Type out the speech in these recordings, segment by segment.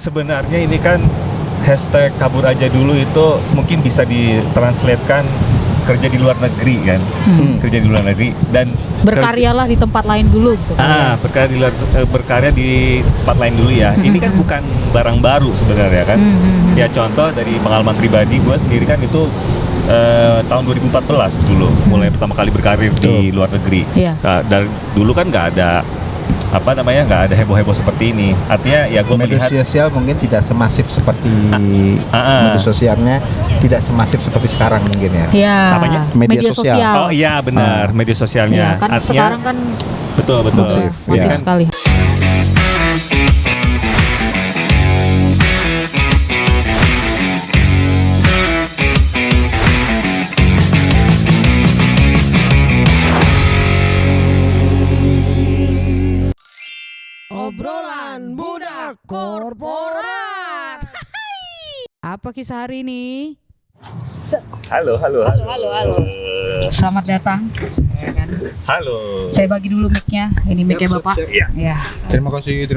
sebenarnya ini kan hashtag kabur aja dulu itu mungkin bisa ditranslatekan kerja di luar negeri kan, kerja di luar negeri dan Berkaryalah di tempat lain dulu gitu kan. berkarya di tempat lain dulu ya. Ini kan bukan barang baru sebenarnya kan. Ya contoh dari pengalaman pribadi gue sendiri kan itu tahun 2014 dulu mulai pertama kali berkarir di luar negeri. Iya. Nah, dari dulu kan nggak ada nggak ada heboh-heboh seperti ini. Artinya ya gue Media melihat sosial mungkin tidak semasif seperti media sosialnya tidak semasif seperti sekarang mungkin ya. Iya. Apanya? Media sosial. Oh iya benar, media sosialnya. Iya, kan Artinya sekarang kan betul Masif, masif ya. sekali. Obrolan budak korporat. Apa kisah hari ini? halo. Selamat datang. Ya kan? Halo. Saya bagi dulu mic-nya. Ini mic-nya Bapak. Iya. Ya. Terima kasih.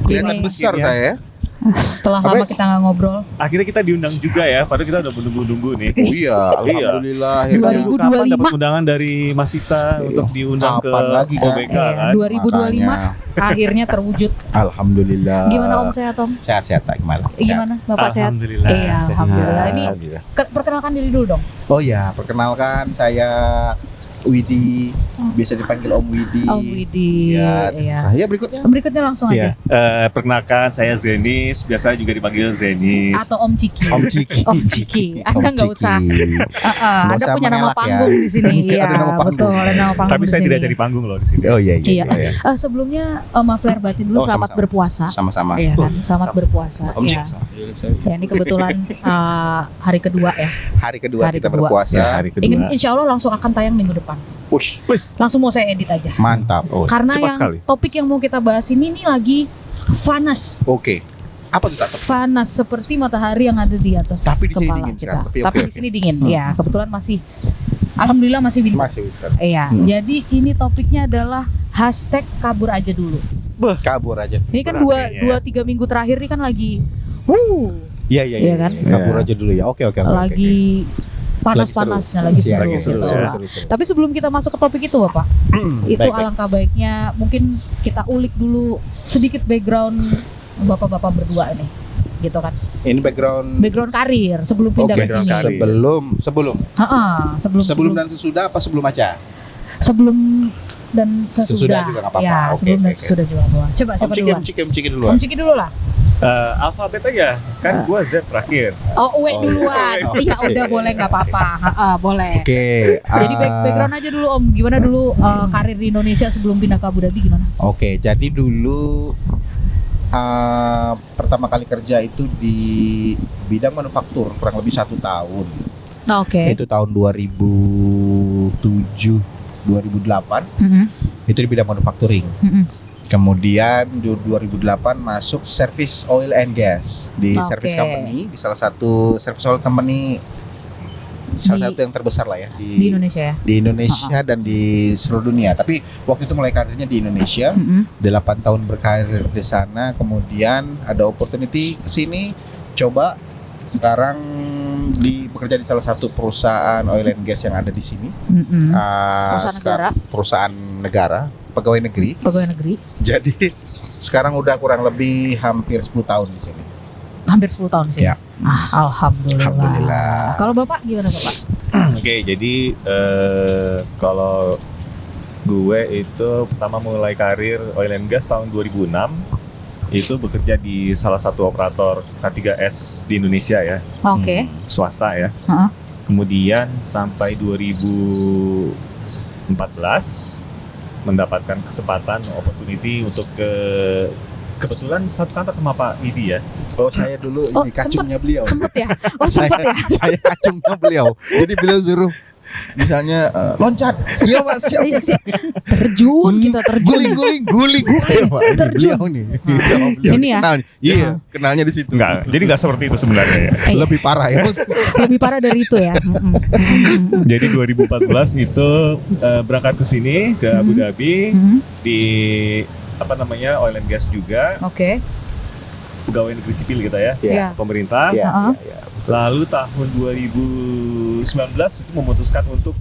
Kelihatan Ini- besar saya. Setelah lama kita nggak ngobrol. Akhirnya kita diundang juga ya, padahal kita udah menunggu-nunggu nih. Oh iya, alhamdulillah akhirnya. 2025. Kapan dapat undangan dari Mas Sita untuk diundang ke Kapan lagi, Kak? OBK Iya, kan? 2025 Makanya. akhirnya terwujud. Alhamdulillah. Gimana Om sehat Om? Sehat tak gimana? Gimana Bapak sehat? Alhamdulillah, Iya, sehat. alhamdulillah. Ini Alhamdulillah. perkenalkan diri dulu dong. Oh ya, perkenalkan saya Widi, biasa dipanggil Om Widi. Om Widi. Iya. Iya. Saya berikutnya. Berikutnya langsung Iya, aja. perkenalkan saya Zenis, biasa juga dipanggil Zenis. Atau Om Ciki. Om Ciki. Om Ciki. Anda Om nggak Ciki. usah. Nggak Anda usah punya nama mengelak ya. panggung di sini. Iya, Ada nama panggung. betul. Ada nama panggung Tapi di saya sini. tidak jadi panggung loh di sini. Oh iya. Iya. Sebelumnya maaf lahir batin dulu. Oh, Selamat sama-sama. berpuasa. Sama-sama. Iya kan, selamat berpuasa. Om Iya. Ciki. Ya, ini kebetulan hari kedua ya. Hari kedua Hari kita kedua. berpuasa. Ya, hari kedua. Insya Allah langsung akan tayang minggu depan. Push. Wis. Langsung mau saya edit aja. Mantap. Oh, Karena cepat yang sekali. topik yang mau kita bahas ini lagi panas. Oke. Apa tuh tak? Panas seperti matahari yang ada di atas Tapi di sini kepala dingin kita. sekarang, tapi Tapi oke, di sini dingin. Hmm. Ya, kebetulan masih alhamdulillah masih winter. Masih winter. Iya, jadi ini topiknya adalah hashtag kabur aja dulu. Kabur aja. Ini kan Berarti ya. 2-3 minggu terakhir ini kan lagi Iya. Iya kan? Kabur Iya. aja dulu ya. Oke. lagi panas-panasnya, lagi seru, Lagi seru, gitu. seru. Tapi sebelum kita masuk ke topik itu Bapak, itu Baik. alangkah baiknya mungkin kita ulik dulu sedikit background Bapak-bapak berdua ini. Gitu kan. Ini background. Background karir sebelum pindah Oke. ke background sini. karir. Sebelum. Sebelum Dan sesudah apa sebelum aja? sebelum dan sesudah. Sesudah juga nggak apa-apa. Ya, Oke, sebelum dan oke. sesudah juga boleh. Coba siapa duluan? Om Ciki dulu. Om Ciki dulu lah. Alfabet aja, kan gua Z terakhir. Oh, Oh, Uwe duluan. iya. Iya, udah boleh nggak apa-apa. Boleh. Oke. Jadi background aja dulu Om. Gimana dulu karir di Indonesia sebelum pindah ke Abu Dhabi gimana? Oke, jadi dulu pertama kali kerja itu di bidang manufaktur kurang lebih 1 tahun. Oke. Itu tahun 2007, 2008. Itu di bidang manufacturing. Kemudian di 2008 masuk service oil and gas di Oke. service company, di salah satu service oil company, salah Di- satu yang terbesar lah ya Di Indonesia ya. di Indonesia dan di seluruh dunia. Tapi waktu itu mulai karirnya di Indonesia, 8 tahun berkarir di sana. Kemudian ada opportunity ke sini, coba sekarang bekerja di salah satu perusahaan oil and gas yang ada di sini. Perusahaan negara, pegawai negeri. Pegawai negeri. Jadi sekarang udah kurang lebih hampir 10 tahun di sini. Hampir 10 tahun sih. Ya. Alhamdulillah. Alhamdulillah. Kalau Bapak gimana Bapak? Oke, jadi kalau gue itu pertama mulai karir oil and gas tahun 2006 itu bekerja di salah satu operator K3S di Indonesia ya, Oke. swasta ya. Heeh. Kemudian sampai 2014 mendapatkan kesempatan opportunity untuk kebetulan satu kantor sama Pak Idi ya. Oh, saya dulu Oh, ini kacungnya beliau. Sempet ya? Oh sempet ya? Saya kacungnya beliau. Jadi beliau suruh misalnya loncat. Iya Pak, siap. Iya sih. Terjun kita terjun. Guling. Saya Pak, ini Terjun. beliau nih. Sama beliau. Ini ya? Kenal. Iya, kenalnya di situ. Jadi nggak seperti itu sebenarnya ya. Iya. Lebih parah ya. Lebih parah dari itu ya. Jadi 2014 itu berangkat ke sini ke Abu Dhabi di oil and gas juga. Oke. pegawai negeri sipil gitu ya, Iya. pemerintah. Iya, Heeh. iya, iya. Lalu tahun 2019 itu memutuskan untuk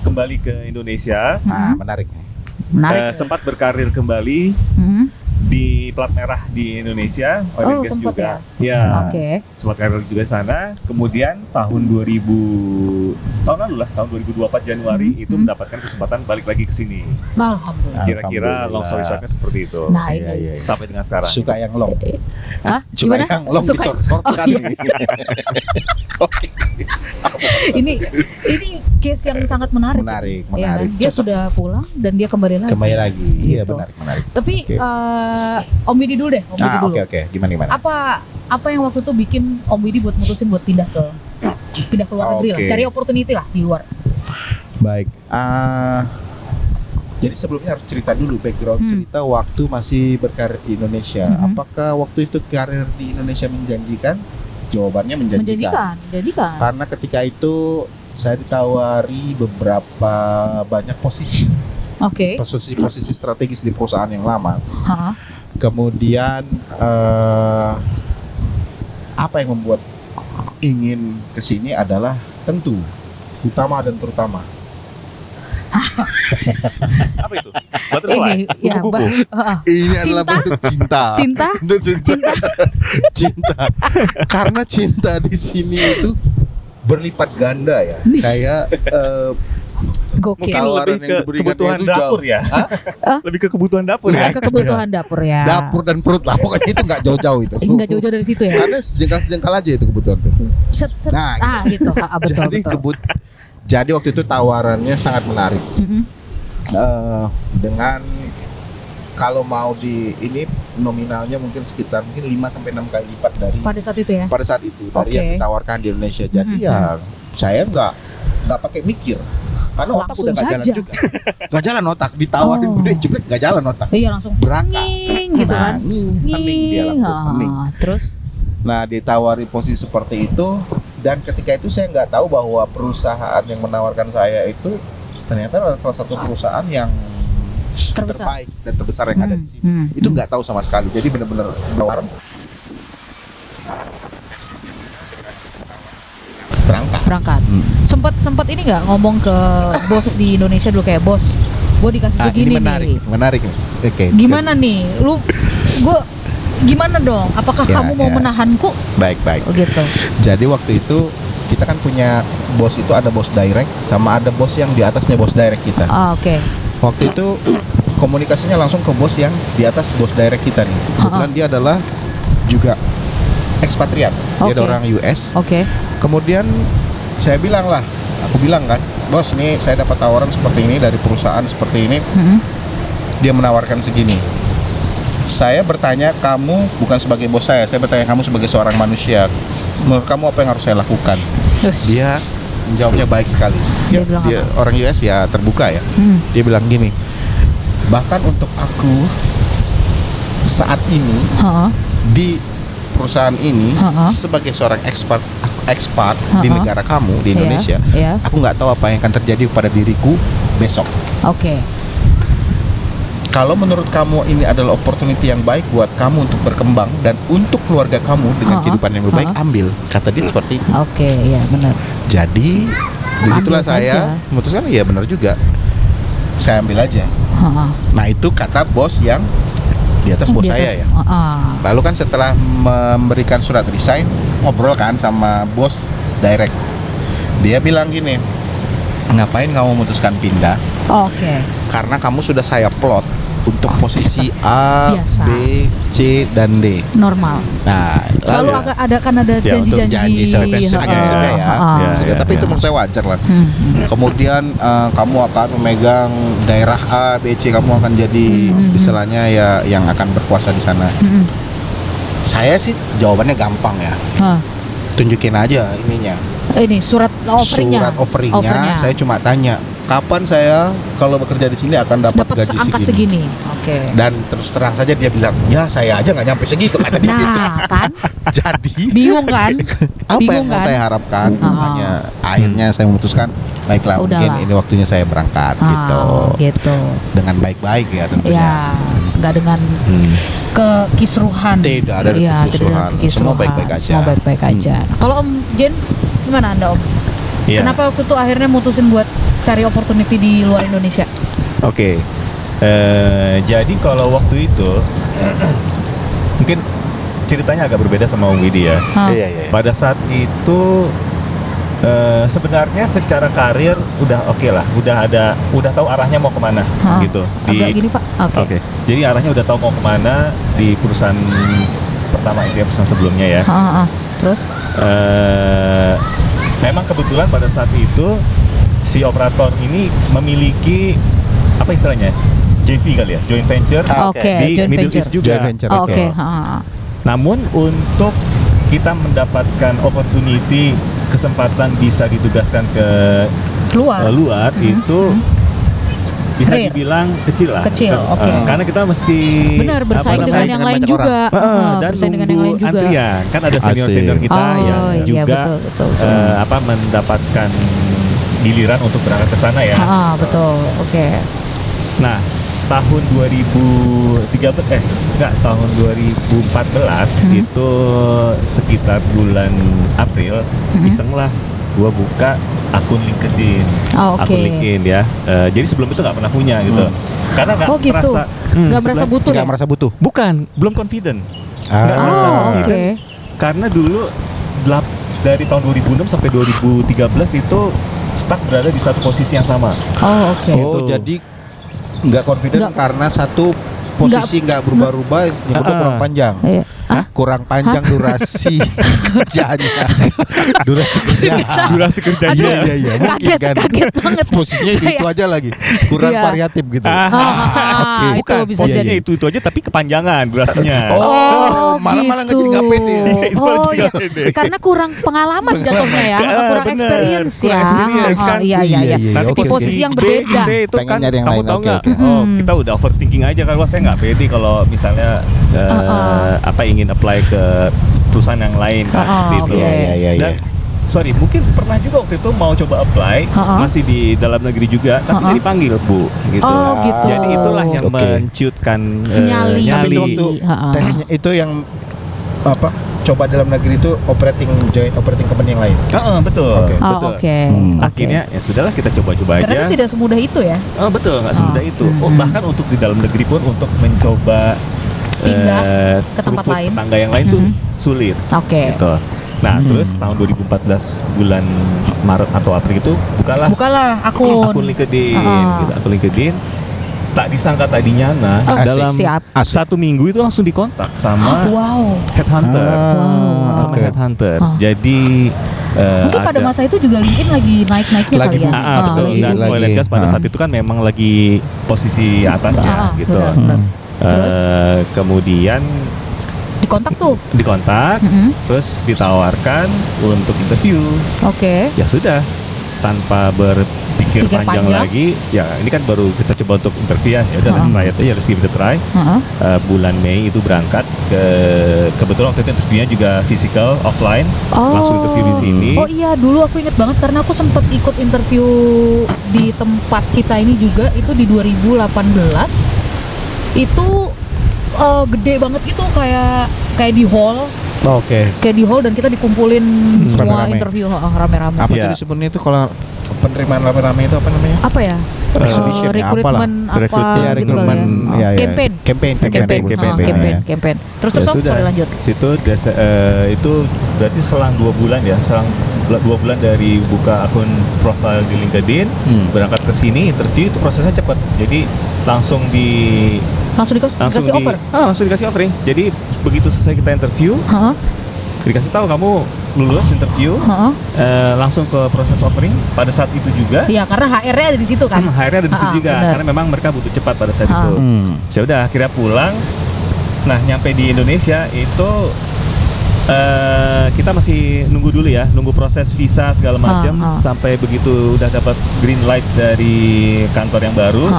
kembali ke Indonesia. Nah, menarik nih. Menarik. Sempat berkarir kembali Mhm. di plat merah di Indonesia, oil and gas sempat juga. ya. Ya. Oke. Sempat karir juga sana. Kemudian tahun 2024 Januari itu mendapatkan kesempatan balik lagi ke sini. Alhamdulillah. Kira-kira long story Alhamdulillah. shortnya seperti itu. Nah, Iya, ini. iya, iya. Sampai dengan sekarang. Suka yang long. Hah? Suka Gimana? yang long Suka- di short kan. Oh, iya. Oke. ini case yang sangat menarik. Menarik, Ya, menarik. dia Cocok. sudah pulang dan dia kembali lagi. Kembali lagi. Iya, Gitu. menarik. Tapi Oke. Om Widi dulu deh, Om Widi Ah, dulu. oke. Gimana? Apa yang waktu itu bikin Om Widi buat mutusin buat pindah ke luar negeri lah, Oke. cari opportunity lah di luar. Baik. Jadi sebelumnya harus cerita dulu background cerita waktu masih berkarir di Indonesia. Mhm. Apakah waktu itu karir di Indonesia menjanjikan? Jawabannya menjanjikan. Menjanjikan. Karena ketika itu saya ditawari beberapa banyak posisi, Oke. posisi strategis di perusahaan yang lama. Hah? Kemudian apa yang membuat ingin ke sini adalah tentu utama dan terutama Apa itu? Butterfly. Ini ya, Kupu-kupu. ini Cinta? adalah bentuk cinta. Cinta? Bentuk cinta. Cinta. Karena cinta di sini itu berlipat ganda ya. Saya Gokil. Mungkin Tawaran lebih yang ke diberikan kebutuhan itu dapur jauh. ya. Lebih ke kebutuhan dapur ya. Ke kebutuhan dapur ya. dapur dan perut lah. Pokoknya itu nggak jauh-jauh itu. Enggak jauh-jauh dari situ ya. Karena sejengkal-sejengkal aja itu kebutuhan itu. Set. Nah, Gitu. Betul, jadi betul. jadi waktu itu tawarannya sangat menarik. Mhm. Dengan kalau mau di ini nominalnya mungkin sekitar 5 sampai 6 kali lipat dari Pada saat itu ya. pada saat itu dari yang Oke. ditawarkan di Indonesia. Jadi Mhm. ya saya nggak pakai mikir karena otak Langsung udah nggak jalan saja. juga. Nggak jalan otak, ditawarin Oh. gede jeblek nggak jalan otak. Iya langsung Berangkat. nging gitu kan. Hening dia langsung hening. Terus Nah, ditawari posisi seperti itu dan ketika itu saya nggak tahu bahwa perusahaan yang menawarkan saya itu ternyata adalah salah satu perusahaan yang Terbesar. terbaik dan terbesar yang ada di sini. Itu nggak tahu sama sekali. Jadi benar-benar berwarna. berangkat. Sempat ini nggak ngomong ke bos di Indonesia dulu kayak bos, gue dikasih Ah, segini ini menarik, nih. menarik. Oke. Gimana nih, gue gimana dong? Apakah Ya, kamu mau ya. menahanku? Baik. Oh gitu. Jadi waktu itu kita kan punya bos itu ada bos direct sama ada bos yang di atasnya bos direct kita. Oke. Waktu itu komunikasinya langsung ke bos yang di atas bos direct kita nih. Kebetulan dia adalah juga ekspatriat. Dia ada Oke. orang US. Oke. Kemudian aku bilang kan, bos nih saya dapat tawaran seperti ini dari perusahaan seperti ini. Dia menawarkan segini. Saya bertanya kamu bukan sebagai bos saya bertanya kamu sebagai seorang manusia. Menurut kamu apa yang harus saya lakukan? Terus. Dia menjawabnya baik sekali. Dia bilang Dia orang US ya terbuka ya. Dia bilang gini, bahkan untuk aku saat ini di perusahaan ini sebagai seorang ekspat di negara kamu di Indonesia, Iya. aku nggak tahu apa yang akan terjadi pada diriku besok. Oke. Kalau menurut kamu ini adalah opportunity yang baik buat kamu untuk berkembang dan untuk keluarga kamu dengan kehidupan yang lebih baik, ambil. Kata dia seperti itu. Oke, iya benar. Jadi disitulah Ambil saya saja. memutuskan, iya benar juga. Saya ambil aja. Nah itu kata bos yang di atas bos saya ya. Lalu kan setelah memberikan surat resign, ngobrol kan sama bos direct. Dia bilang gini, ngapain kamu memutuskan pindah? Oke. Karena kamu sudah saya plot untuk posisi A, Biasa. B, C, dan D. Normal. Nah, Selalu lalu ada Ya, untuk janji-janji. janji agak suka ya. Ya, Sudah, ya, tapi ya. itu menurut saya wajar lah. Kemudian kamu akan memegang daerah A, B, C, kamu akan jadi istilahnya ya yang akan berkuasa di sana. Saya sih jawabannya gampang ya. Tunjukin aja ininya. Ini surat offeringnya. Surat offeringnya. Saya cuma tanya, kapan saya kalau bekerja di sini akan dapat dapat gaji seangka segini. Oke. Dan terus terang saja dia bilang, ya saya aja nggak nyampe segitu kata dia. Nah, kan Jadi bingung kan? apa Bingung yang mau kan? saya harapkan? Makanya akhirnya saya memutuskan, baiklah Udahlah. mungkin ini waktunya saya berangkat gitu. Gitu. Dengan baik-baik ya tentunya. Ya. nggak dengan kekisruhan. Tidak ada Iya, kekisruhan. tidak dengan kekisruhan. Semua baik-baik aja. Semua baik-baik aja. Nah, kalau Om Jen, gimana Anda Om? Iya. Kenapa waktu itu akhirnya mutusin buat cari opportunity di luar Indonesia? Oke. Jadi kalau waktu itu mungkin ceritanya agak berbeda sama Om Widi ya. Iya. Pada saat itu sebenarnya secara karir udah oke lah, udah tahu arahnya mau kemana gitu. Agak gini Pak. Oke. Jadi arahnya udah tahu mau kemana di perusahaan pertama itu ya, perusahaan sebelumnya ya. Terus? Memang kebetulan pada saat itu si operator ini memiliki apa istilahnya JV kali ya, joint venture di Joint Middle venture. East juga. Joint venture. Oke. Namun untuk kita mendapatkan opportunity, kesempatan bisa ditugaskan ke luar itu bisa Rare. dibilang kecil lah. Kecil, oke. Karena kita mesti Benar, bersaing dengan yang lain banyak juga. dan Bersaing dengan yang lain nunggu juga. antrian. Kan ada senior kita yang iya, juga betul. mendapatkan giliran untuk berangkat ke sana ya. Betul. Oke. Nah, tahun 2014 itu sekitar bulan April, iseng lah gua buka akun LinkedIn. Akun LinkedIn ya. Jadi sebelum itu nggak pernah punya gitu. Karena nggak gitu. merasa Nggak merasa butuh Nggak ya? merasa butuh. bukan, belum confident. Nggak merasa confident. Karena dulu dari tahun 2006 sampai 2013 itu stuck berada di satu posisi yang sama. Oh, Gitu. jadi nggak confident karena satu posisi nggak berubah-ubah, yang kedua kurang panjang. Iya. Kurang panjang durasi kerjanya. Durasi kerjanya. Iya. Mungkin kan. Kaget banget. Posisinya itu aja lagi. Kurang Iya. variatif gitu. Itu Bukan, bisa posisinya jadi. itu aja tapi kepanjangan durasinya. Malah nggak jadi nggak pede. Oh iya, karena kurang pengalaman jatuhnya ya, kurang bener. experience ya. Kurang experience, kan? Iya. Nanti Oke, Di posisi yang berbeda. B, C itu Pengen kan nyari yang kamu lain, tahu oke, nggak? oke. Oh, kita udah overthinking aja kalau saya nggak pede kalau misalnya ingin apply ke perusahaan yang lain kan seperti itu. Iya. Dan sorry, mungkin pernah juga waktu itu mau coba apply, masih di dalam negeri juga, tapi nggak dipanggil Bu, gitu. Oh, gitu. Jadi itulah yang Oke. menciutkan Nyali. Tapi nyali. waktu tesnya itu yang apa? Coba dalam negeri itu operating company yang lain. Betul, Oke. betul. Akhirnya ya sudahlah kita coba-coba aja. Ternyata tidak semudah itu ya. Betul, nggak semudah itu. Bahkan untuk di dalam negeri pun untuk mencoba Pindah ke tempat rumput lain. tetangga yang lain tuh sulit. Oke. Gitu. Nah, terus tahun 2014 bulan Maret atau April itu Bukalah akun LinkedIn, gitu, akun LinkedIn. Tak disangka tak dinyana dalam siap. 1 minggu itu langsung dikontak sama headhunter. Sama Oke. headhunter. Jadi Mungkin pada masa itu juga LinkedIn lagi naik-naiknya Lagi kali ya. betul. lagi- Dan lagi. oil and gas pada saat itu kan memang lagi posisi atas ya, gitu. benar. Kemudian dikontak, terus ditawarkan untuk interview. Oke. Ya sudah, tanpa berpikir Pikir panjang panjang. lagi, ya ini kan baru kita coba untuk interview ya. Ya udah, let's try it aja, let's give it a try. Bulan Mei itu berangkat kebetulan waktu itu interviewnya juga physical offline, langsung interview di sini. Oh iya, dulu aku inget banget karena aku sempat ikut interview di tempat kita ini juga, itu di 2018. Itu gede banget gitu, kayak di hall. Oke. Kayak di hall dan kita dikumpulin semua Rame-rame. interview rame-rame. Apa Iya. tuh disebutnya itu kalau penerimaan rame-rame itu apa namanya? Apa ya? Exhibition ya, Rekrutmen apa Rekrutmen. gitu Rekrutmen. kali ya. Campaign. Campaign. Terus Ya sudah, sorry lanjut. situ itu berarti selang 2 bulan ya, selang 2 bulan dari buka akun profile di LinkedIn, berangkat ke sini interview, itu prosesnya cepat. Jadi langsung Langsung dikasih offer. langsung dikasih offering. Jadi begitu selesai kita interview, dikasih tahu kamu lulus interview, langsung ke proses offering pada saat itu juga. Iya, karena HR-nya ada di situ kan. HR-nya ada di situ juga, benar. karena memang mereka butuh cepat pada saat itu. Ya udah, akhirnya pulang. Nah, nyampe di Indonesia itu kita masih nunggu dulu ya, nunggu proses visa segala macam sampai begitu udah dapat green light dari kantor yang baru,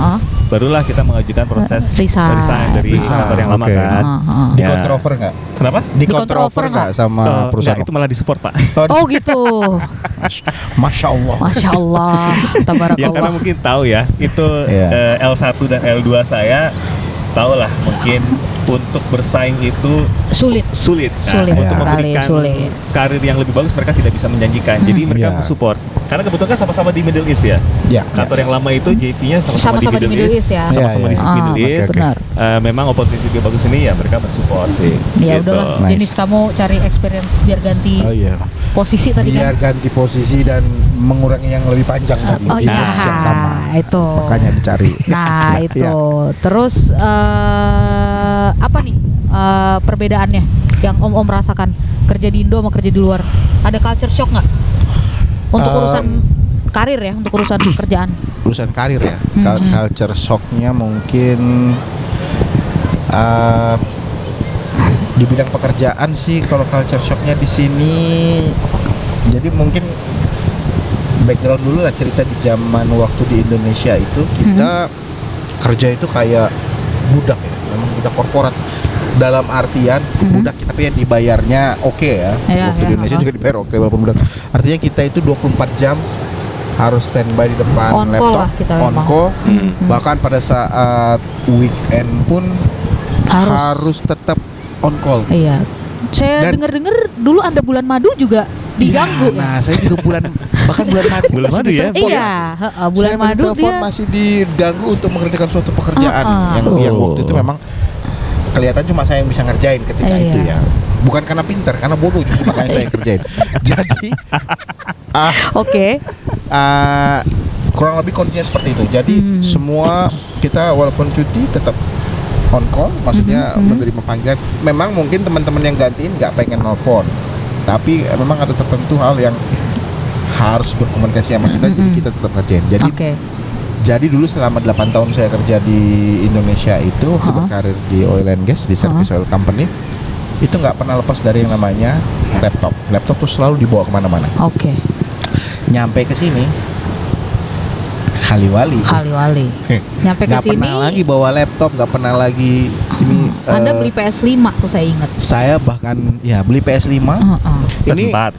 barulah kita mengajukan proses resign dari kantor yang lama kan. Di Ya. counter nggak? Kenapa? Di counter offer nggak sama perusahaan? Enggak, itu malah disupport Pak. Oh gitu. Masya Allah. Masya Allah. Ya karena Tabarakallah. mungkin tahu ya, itu Iya. L1 dan L2 saya tau lah mungkin untuk bersaing itu Sulit. sulit. Sulit Untuk sekali, memberikan sulit. karir yang lebih bagus mereka tidak bisa menjanjikan. Jadi mereka Iya. mensupport. Karena kebetulan kan sama-sama di Middle East ya. Ya. Kantor yang lama itu JV-nya sama-sama Sama-sama di Middle East. ya. Sama-sama Iya, di iya. Middle Ah, East. oke. Benar. Memang opportunity juga bagus ini ya mereka mensupport sih. Ya Gitu. udahlah, Nice. jenis kamu cari experience biar ganti Oh iya. posisi tadi Biar kan. ganti posisi dan mengurangi yang lebih panjang tadi. Oh Itu iya, yang sama. itu. Makanya dicari. Nah itu. Iya. Terus apa nih perbedaannya yang Om rasakan kerja di Indo sama kerja di luar? Ada culture shock nggak? Untuk urusan karir ya, untuk urusan kerjaan. Urusan karir ya. Mm-mm. Culture shocknya mungkin di bidang pekerjaan sih. Kalau culture shocknya di sini, jadi mungkin background dulu lah, cerita di zaman waktu di Indonesia itu kita kerja itu kayak budak ya, memang budak korporat. Dalam artian budak tapi yang dibayarnya oke ya. Iya, Waktu di iya, Indonesia heeh. juga dibayar oke walaupun budak. Artinya kita itu 24 jam harus standby di depan On call laptop, lah kita on memang. call. Hmm. Bahkan pada saat weekend pun harus tetap on call. Iya. Saya Dan- dengar-dengar dulu Anda bulan madu juga diganggu. Ya, nah, saya juga bahkan bulan madu. Bulan masih madu ya? ditelepon. Iya, bulan Saya madu ditelepon dia. masih diganggu untuk mengerjakan suatu pekerjaan yang Oh. waktu itu memang kelihatan cuma saya yang bisa ngerjain ketika Iya. itu ya. Bukan karena pintar, karena bodoh justru makanya saya kerjain. Jadi Oke. kurang lebih kondisinya seperti itu. Jadi semua kita walaupun cuti tetap on call, maksudnya menerima panggilan. Memang mungkin teman-teman yang gantiin nggak pengen nelfon, tapi memang ada tertentu hal yang harus berkomunikasi sama kita, jadi kita tetap kerjain. Jadi Oke. jadi dulu selama 8 tahun saya kerja di Indonesia itu, berkarir di oil and gas, di service oil company, itu nggak pernah lepas dari yang namanya laptop. Laptop tuh selalu dibawa kemana-mana. Oke. Nyampe ke sini, Kaliwali. Kali-wali. Nyampe ke Nggak sini. pernah lagi bawa laptop, nggak pernah lagi ini. Anda beli PS5 tuh saya ingat. Saya bahkan ya beli PS5. Ini PS4.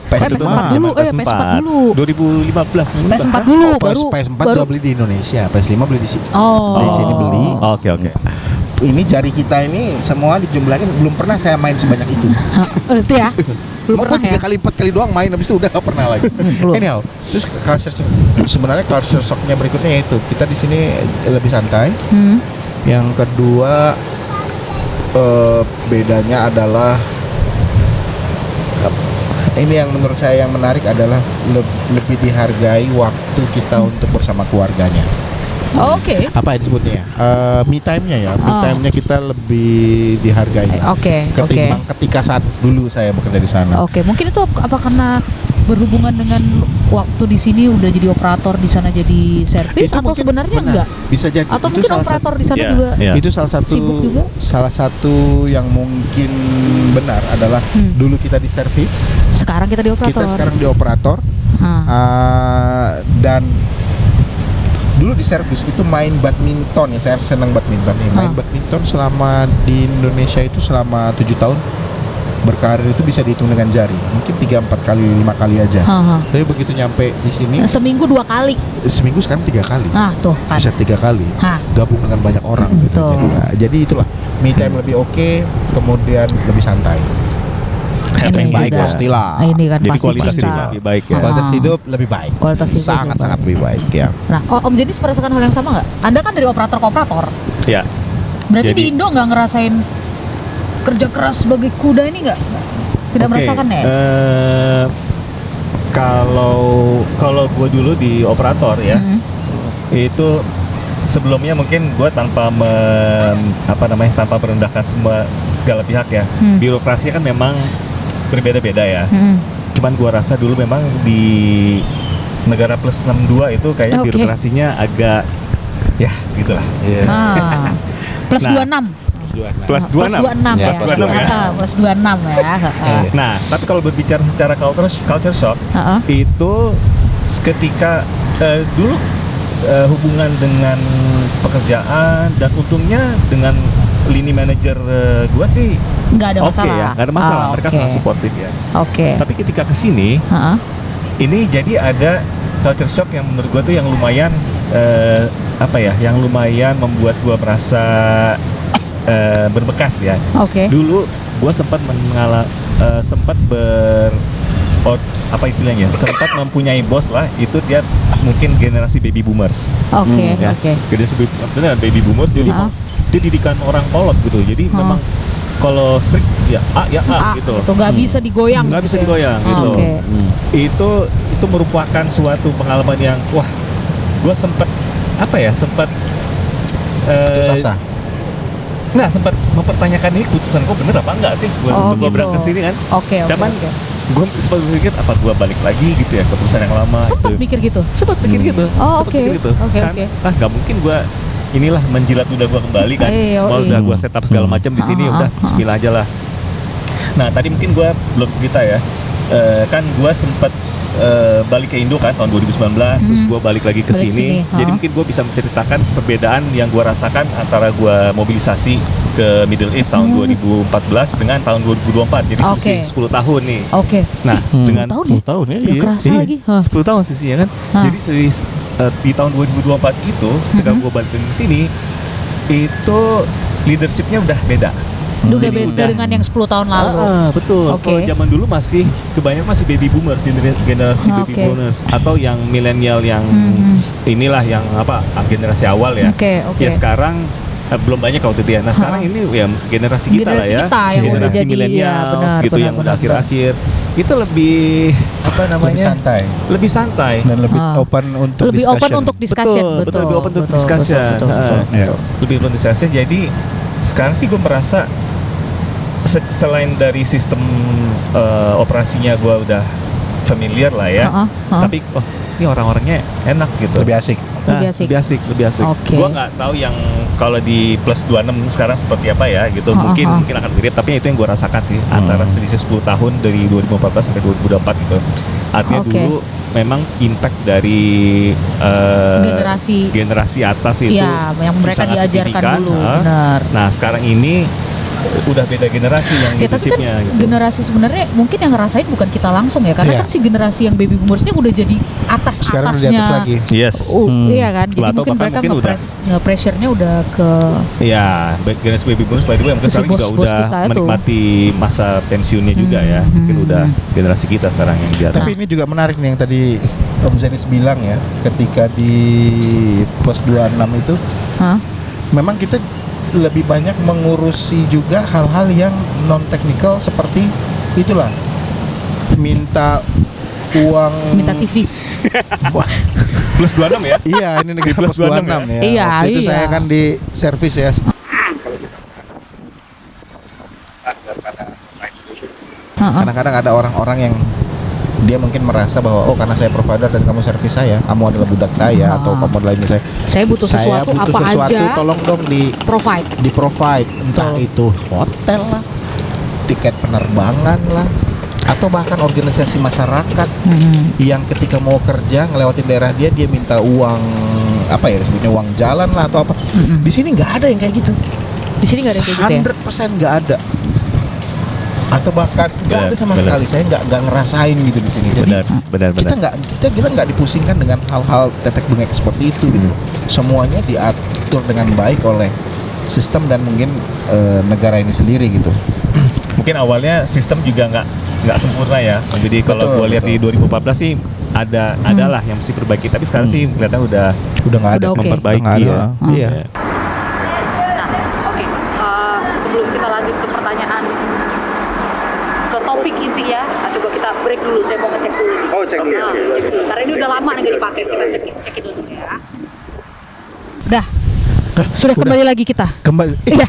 PS5 PS4 dulu, PS4 dulu. 2015. PS4 dulu, baru PS4 baru. juga beli di Indonesia, PS5 beli di sini. Oh. Di sini beli. Oke. Ini jari kita ini semua dijumlahin, belum pernah saya main sebanyak itu. Itu ya. Belum Maupun pernah 3 ya. kali 4 kali doang main, habis itu udah gak pernah lagi. Belum. Anyhow, terus sebenarnya culture shocknya berikutnya yaitu kita di sini lebih santai. Yang kedua bedanya adalah ini yang menurut saya yang menarik adalah lebih dihargai waktu kita untuk bersama keluarganya. Oke. Apa disebutnya ya? Me time-nya ya. Me Oh. time-nya kita lebih dihargai. Oke. Ketimbang ketika saat dulu saya bekerja di sana. Oke, mungkin itu apa karena berhubungan dengan waktu di sini udah jadi operator, di sana jadi servis, Itu atau mungkin sebenarnya benar. enggak? Bisa jadi. Atau Itu mungkin salah operator di sana Iya, juga iya. Itu salah sibuk juga? satu yang mungkin benar adalah dulu kita di servis, sekarang kita di operator. kita sekarang di operator. Dan dulu di servis itu main badminton ya, saya senang badminton nih. Main badminton selama di Indonesia itu selama 7 tahun berkarir itu bisa dihitung dengan jari, mungkin 3-4 kali 5 kali aja. Tapi begitu nyampe di sini Seminggu 2 kali. seminggu sekarang 3 kali, Tuh kan. bisa 3 kali gabung dengan banyak orang gitu. Betul. Jadi itulah me time lebih oke, kemudian lebih santai. Yang Ini baik juga. pastilah. Ini kan Jadi pasti kualitas cinta. hidup lebih baik ya. Kualitas hidup lebih baik. Kualitas hidup Sangat-sangat lebih lebih baik ya. Nah, Om Jenis merasakan hal yang sama nggak? Anda kan dari operator ke operator. Ya. Berarti Jadi- di Indo nggak ngerasain kerja keras sebagai kuda ini nggak? Tidak Oke, merasakan ya? Kalau gue dulu di operator ya, itu sebelumnya mungkin gue tanpa tanpa merendahkan segala pihak ya. Birokrasi kan memang berbeda-beda ya. Cuman gue rasa dulu memang di negara plus 62 itu kayaknya Oke. birokrasinya agak ya gitulah. Iya. Plus Nah, 26. Plus 26. Plus 26 Ya, ya. plus 26 ya. Plus 26 ya. Nah, tapi kalau berbicara secara culture shock itu ketika dulu hubungan dengan pekerjaan dan untungnya dengan lini manajer gua sih Nggak ada oke masalah. ya, nggak ada masalah. Mereka oke. sangat suportif ya. Oke. Tapi ketika kesini, ini jadi ada culture shock yang menurut gua tuh yang lumayan apa ya, yang lumayan membuat gua merasa berbekas ya. Oke. Dulu gua sempat apa istilahnya, sempat mempunyai bos lah, itu dia mungkin generasi baby boomers. Oke, Ya. oke. Generasi beneran baby boomers, jadi dia didikan orang kolot gitu. Jadi memang kalau strict ya A gitu. Itu nggak bisa digoyang. Nggak bisa gitu ya. digoyang gitu. Oke. Itu merupakan suatu pengalaman yang wah, gue sempat Putus asa. nggak sempat mempertanyakan ini keputusan gue bener apa enggak sih untuk gue gitu. berangkat ke sini kan. Oke. Cuman gue sempat berpikir apa gue balik lagi gitu ya ke perusahaan yang lama. Sempat gitu. mikir gitu. Sempat pikir gitu. Oh, Sempat oke. pikir gitu. Oke, Kan, oke. nggak mungkin gue inilah menjilat udah gue kembali kan. Semua udah gue setup segala macam di sini, udah bismillah aja lah. Nah tadi mungkin gue belum cerita ya, kan gue sempat balik ke Indo kan tahun 2019, terus gue balik lagi ke Balik sini. sini, Jadi mungkin gue bisa menceritakan perbedaan yang gue rasakan antara gue mobilisasi ke Middle East tahun 2014 dengan tahun 2024. Jadi selisih 10 tahun nih. Oke. Nah, dengan 10 tahun ya? 10 tahun ya. Udah kerasa Iya, lagi. 10 tahun sisinya kan. Jadi di tahun 2024 itu ketika gue balik ke sini, itu leadershipnya udah beda. Udah Jadi beda dengan yang 10 tahun lalu. Betul. Oke. Kalau zaman dulu kebanyakan masih baby boomers, generasi baby Oke. boomers atau yang milenial yang inilah yang generasi awal ya. Oke, oke. Ya sekarang belum banyak kalau itu ya. Nah sekarang ini ya generasi kita lah Generasi ya. kita yang udah generasi jadi, milenials ya, benar, gitu benar, yang udah benar, akhir-akhir. Itu lebih Lebih santai Lebih santai. dan lebih open untuk Lebih discussion. open untuk discussion. Betul, lebih open untuk discussion. Iya. Lebih open discussion. Jadi sekarang sih gue merasa selain dari sistem operasinya gue udah familiar lah ya, tapi ini orang-orangnya enak gitu. Lebih asik. Lebih asik. Lebih asik. Oke. Gue nggak tahu yang kalau di plus 26 sekarang seperti apa ya gitu. Mungkin akan mirip, tapi itu yang gue rasakan sih antara selisih 10 tahun dari 2014 sampai 2024 gitu. Artinya dulu memang impact dari generasi atas itu ya, yang mereka sangat diajarkan signifikan. dulu. Benar. Nah sekarang ini udah beda generasi yang Ya, tapi kan leadershipnya gitu. generasi sebenarnya mungkin yang ngerasain bukan kita langsung ya, karena Iya. kan si generasi yang baby boomers ini udah jadi Sekarang udah di atas-atasnya. atas lagi. Yes. Iya kan, jadi Atau mungkin bahkan mereka mungkin nge-pressure-nya udah ke Ya, generasi baby boomers by the way mungkin Si sekarang juga bos-bos udah kita itu. menikmati masa pensiunnya juga ya. Mungkin udah generasi kita sekarang yang di atas. Tapi ini juga menarik nih yang tadi Om Zenis bilang ya, ketika di pos 26 itu memang kita lebih banyak mengurusi juga hal-hal yang non teknikal seperti itulah, minta uang, minta TV. Plus 26 ya. Iya, ini negara Plus plus 26 ya. Iya, Waktu itu iya. saya kan di servis ya. Kadang-kadang ada orang-orang yang dia mungkin merasa bahwa oh karena saya provider dan kamu servis saya, kamu adalah budak saya atau kamu adalah ini saya. Saya butuh sesuatu apa aja, tolong dong di provide. entah itu hotel lah, tiket penerbangan lah, atau bahkan organisasi masyarakat yang ketika mau kerja ngelewatin daerah dia minta uang apa ya disebutnya uang jalan lah atau apa. Di sini nggak ada yang kayak gitu. Di sini nggak ada kayak gitu ya. 100% nggak ada. Atau bahkan nggak ada sama sekali. Saya nggak ngerasain gitu di sini. Jadi benar. kita nggak dipusingkan dengan hal-hal tetek bengek seperti itu gitu. Semuanya diatur dengan baik oleh sistem dan mungkin negara ini sendiri gitu. Mungkin awalnya sistem juga nggak sempurna ya. Jadi kalau gue lihat di 2014 sih adalah yang mesti perbaiki. Tapi sekarang sih kelihatan udah nggak ada. Memperbaiki Nggak ada. ya. Iya. Oke, sebelum kita lanjut ke pertanyaan ke topik inti ya, coba kita break dulu. Saya mau ngecek dulu. Oh, cek dulu. Cek dulu. Karena ini udah lama nggak dipakai, kita cek dulu ya. Udah, sudah kembali lagi kita. Kembali. Iya,